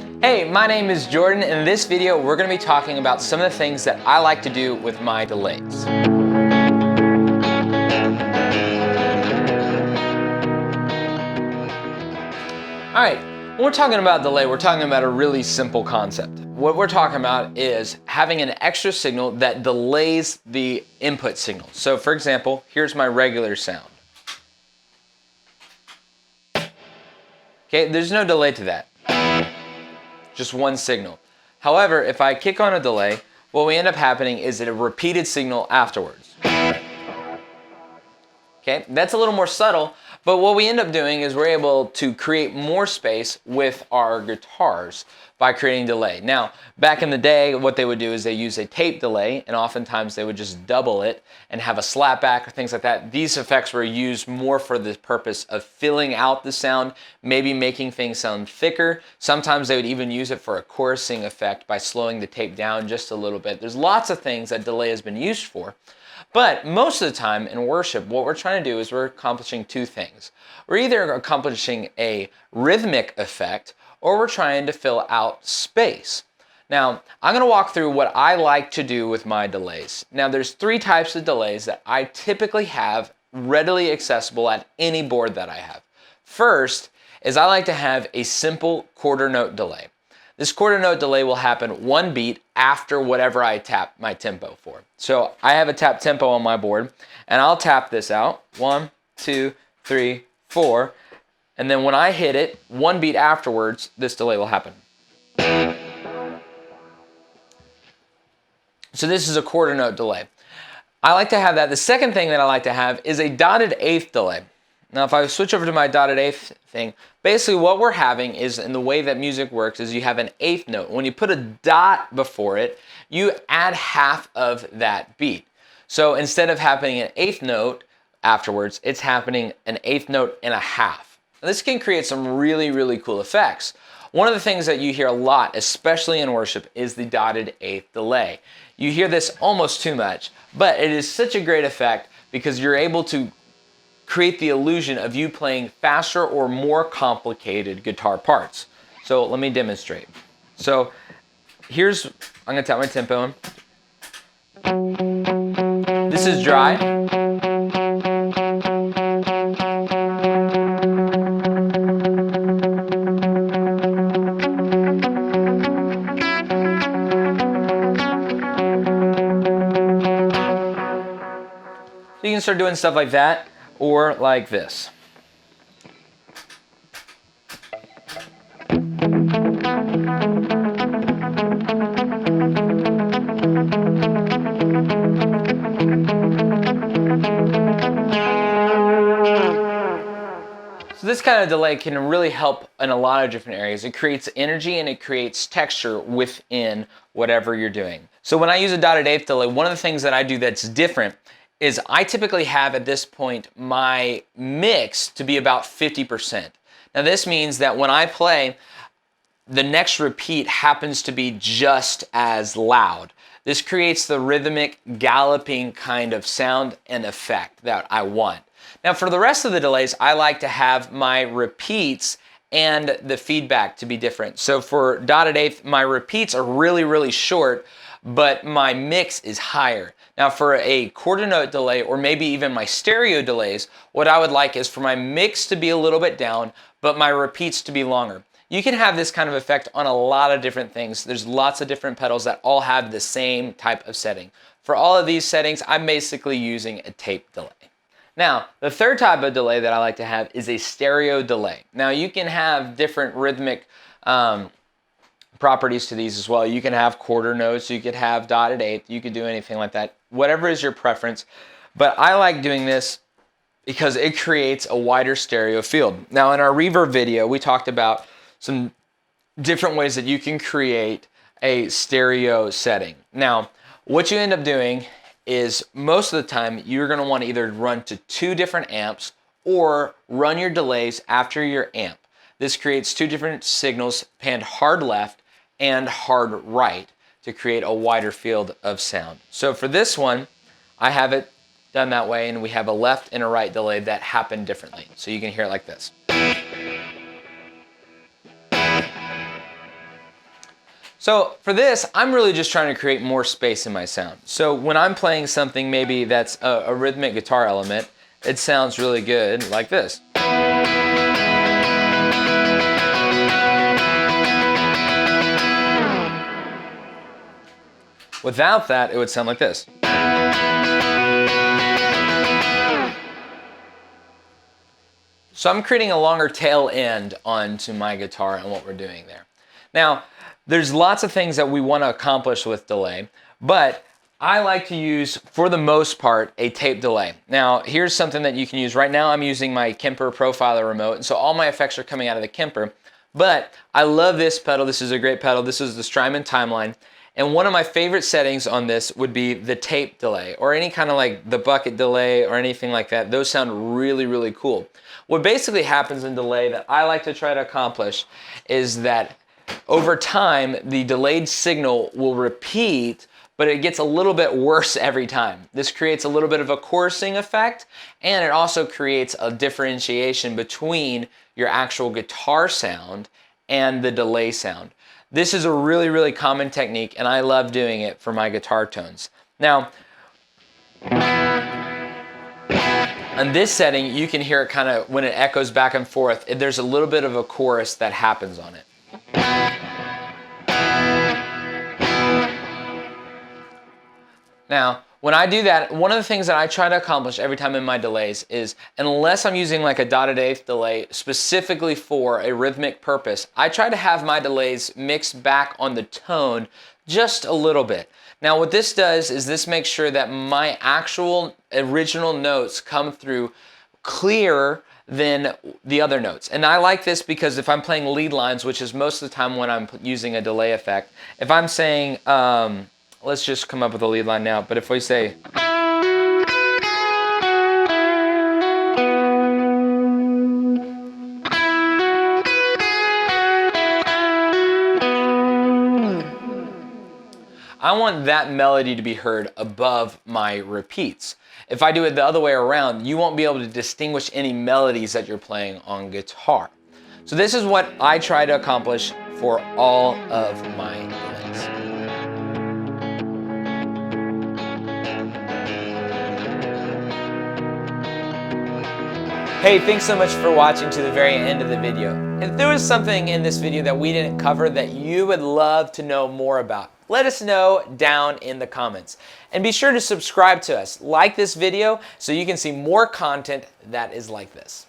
Hey, my name is Jordan, and in this video we're going to be talking about some of the things that I like to do with my delays. Alright, when we're talking about delay, we're talking about a really simple concept. What we're talking about is having an extra signal that delays the input signal. So for example, here's my regular sound. Okay, there's no delay to that. Just one signal. However, if I kick on a delay, what we end up happening is a repeated signal afterwards. Okay, that's a little more subtle, but what we end up doing is we're able to create more space with our guitars by creating delay. Now, back in the day, what they would do is they use a tape delay, and oftentimes they would just double it and have a slapback or things like that. These effects were used more for the purpose of filling out the sound, maybe making things sound thicker. Sometimes they would even use it for a chorusing effect by slowing the tape down just a little bit. There's lots of things that delay has been used for. But most of the time in worship, what we're trying to do is we're accomplishing two things. We're either accomplishing a rhythmic effect or we're trying to fill out space. Now, I'm going to walk through what I like to do with my delays. Now, there's three types of delays that I typically have readily accessible at any board that I have. First is I like to have a simple quarter note delay. This quarter note delay will happen one beat after whatever I tap my tempo for. So I have a tap tempo on my board, and I'll tap this out. 1, 2, 3, 4. And then when I hit it, one beat afterwards, this delay will happen. So this is a quarter note delay. I like to have that. The second thing that I like to have is a dotted eighth delay. Now, if I switch over to my dotted eighth thing, basically what we're having is, in the way that music works, is you have an eighth note. When you put a dot before it, you add half of that beat. So instead of happening an eighth note afterwards, it's happening an eighth note and a half. Now, this can create some really, really cool effects. One of the things that you hear a lot, especially in worship, is the dotted eighth delay. You hear this almost too much, but it is such a great effect because you're able to create the illusion of you playing faster or more complicated guitar parts. So let me demonstrate. So I'm gonna tap my tempo in. This is dry. So you can start doing stuff like that, or like this. So this kind of delay can really help in a lot of different areas. It creates energy and it creates texture within whatever you're doing. So when I use a dotted eighth delay, one of the things that I do that's different is I typically have at this point my mix to be about 50%. Now this means that when I play, the next repeat happens to be just as loud. This creates the rhythmic, galloping kind of sound and effect that I want. Now for the rest of the delays, I like to have my repeats and the feedback to be different. So for dotted eighth, my repeats are really, really short, but my mix is higher. Now for a quarter note delay, or maybe even my stereo delays, what I would like is for my mix to be a little bit down, but my repeats to be longer. You can have this kind of effect on a lot of different things. There's lots of different pedals that all have the same type of setting. For all of these settings, I'm basically using a tape delay. Now, the third type of delay that I like to have is a stereo delay. Now you can have different rhythmic properties to these as well. You can have quarter notes, you could have dotted eighth, you could do anything like that, whatever is your preference. But I like doing this because it creates a wider stereo field. Now in our Reverb video, we talked about some different ways that you can create a stereo setting. Now, what you end up doing is most of the time you're gonna want to either run to two different amps or run your delays after your amp. This creates two different signals, panned hard left and hard right, to create a wider field of sound. So for this one, I have it done that way, and we have a left and a right delay that happen differently. So you can hear it like this. So for this, I'm really just trying to create more space in my sound. So when I'm playing something maybe that's a rhythmic guitar element, it sounds really good like this. Without that, it would sound like this. So I'm creating a longer tail end onto my guitar and what we're doing there. Now, there's lots of things that we want to accomplish with delay, but I like to use, for the most part, a tape delay. Now, here's something that you can use. Right now, I'm using my Kemper Profiler remote, and so all my effects are coming out of the Kemper, but I love this pedal. This is a great pedal. This is the Strymon Timeline. And one of my favorite settings on this would be the tape delay, or any kind of like the bucket delay or anything like that. Those sound really, really cool. What basically happens in delay that I like to try to accomplish is that over time, the delayed signal will repeat, but it gets a little bit worse every time. This creates a little bit of a chorusing effect, and it also creates a differentiation between your actual guitar sound and the delay sound. This is a really, really common technique, and I love doing it for my guitar tones. Now, on this setting, you can hear it kind of, when it echoes back and forth, there's a little bit of a chorus that happens on it. Now, when I do that, one of the things that I try to accomplish every time in my delays is, unless I'm using like a dotted eighth delay specifically for a rhythmic purpose, I try to have my delays mixed back on the tone just a little bit. Now what this does is this makes sure that my actual original notes come through clearer than the other notes. And I like this because if I'm playing lead lines, which is most of the time when I'm using a delay effect, if I'm saying, let's just come up with a lead line now, but if we say, I want that melody to be heard above my repeats. If I do it the other way around, you won't be able to distinguish any melodies that you're playing on guitar. So this is what I try to accomplish for all of my delays. Hey, thanks so much for watching to the very end of the video. If there was something in this video that we didn't cover that you would love to know more about, let us know down in the comments. And be sure to subscribe to us, like this video, so you can see more content that is like this.